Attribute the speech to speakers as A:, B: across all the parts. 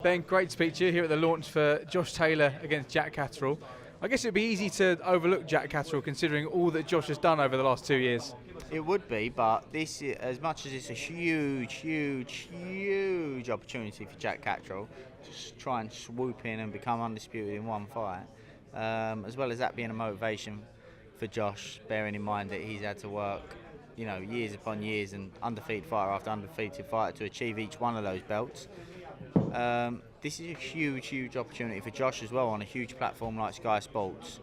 A: Ben, great to speak to you here at the launch for Josh Taylor against Jack Catterall. I guess it'd be easy to overlook Jack Catterall considering all that Josh has done over the last 2 years.
B: It would be, but this, as much as it's a huge opportunity for Jack Catterall to try and swoop in and become undisputed in one fight, as well as that being a motivation for Josh, bearing in mind that he's had to work, years upon years and undefeated fighter after undefeated fighter to achieve each one of those belts. This is a huge opportunity for Josh as well on a huge platform like Sky Sports.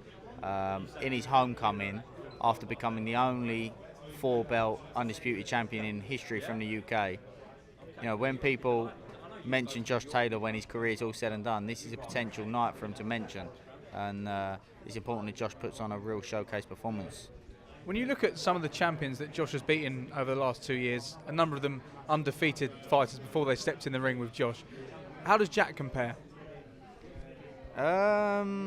B: In his homecoming, after becoming the only four-belt undisputed champion in history from the UK. When people mention Josh Taylor when his career is all said and done, this is a potential night for him to mention, and it's important that Josh puts on a real showcase performance.
A: When you look at some of the champions that Josh has beaten over the last 2 years, a number of them undefeated fighters before they stepped in the ring with Josh, how does Jack compare?
B: There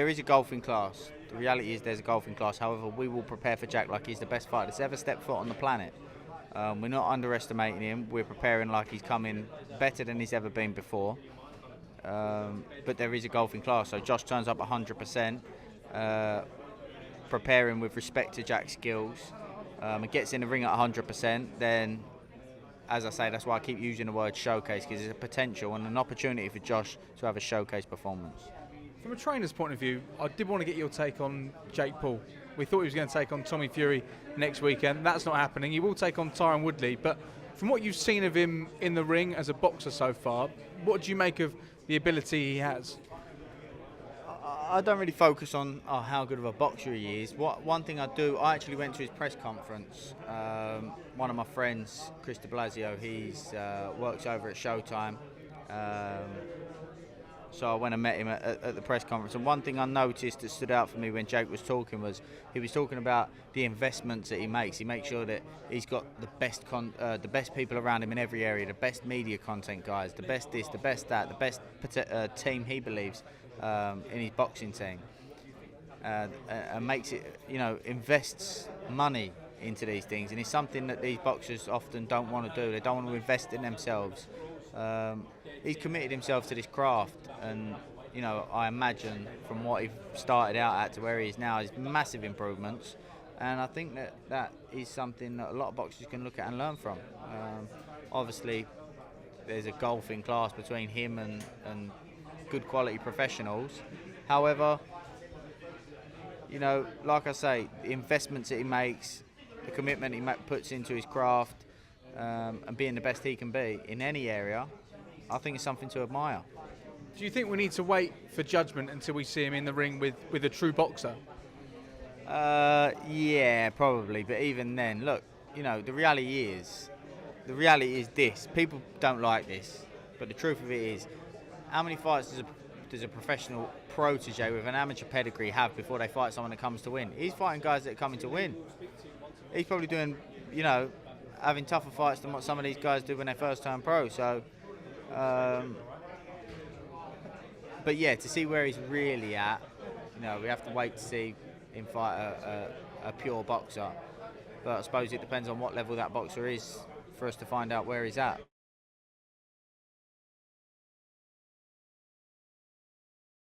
B: is a golfing class. The reality is there's a golfing class. However, we will prepare for Jack like he's the best fighter that's ever stepped foot on the planet. We're not underestimating him. We're preparing like he's coming better than he's ever been before. But there is a golfing class. So Josh turns up 100%, preparing with respect to Jack's skills, and gets in the ring at 100%, then, as I say, that's why I keep using the word showcase, because there's a potential and an opportunity for Josh to have a showcase performance.
A: From a trainer's point of view, I did want to get your take on Jake Paul. We thought he was going to take on Tommy Fury next weekend. That's not happening. He will take on Tyron Woodley. But from what you've seen of him in the ring as a boxer so far, what do you make of the ability he has?
B: I don't really focus on how good of a boxer he is. One thing I actually went to his press conference. One of my friends, Chris de Blasio, he's works over at Showtime. So I went and met him at the press conference, and one thing I noticed that stood out for me when Jake was talking was he was talking about the investments that he makes. He makes sure that he's got the best people around him in every area, the best media content guys, the best this, the best that, the best team he believes in his boxing team, and makes it, invests money into these things, and it's something that these boxers often don't want to do. They don't want to invest in themselves. He's committed himself to this craft, and I imagine from what he started out at to where he is now is massive improvements, and I think that is something that a lot of boxers can look at and learn from. Obviously there's a golfing class between him and good quality professionals. However, like I say, the investments that he makes, the commitment he puts into his craft, and being the best he can be in any area, I think it's something to admire.
A: Do you think we need to wait for judgment until we see him in the ring with a true boxer?
B: Yeah, probably. But even then, look, the reality is this. People don't like this, but the truth of it is, how many fights does a professional protege with an amateur pedigree have before they fight someone that comes to win? He's fighting guys that are coming to win. He's probably doing, having tougher fights than what some of these guys do when they first turn pro. So, but yeah, to see where he's really at, we have to wait to see him fight a pure boxer. But I suppose it depends on what level that boxer is for us to find out where he's at.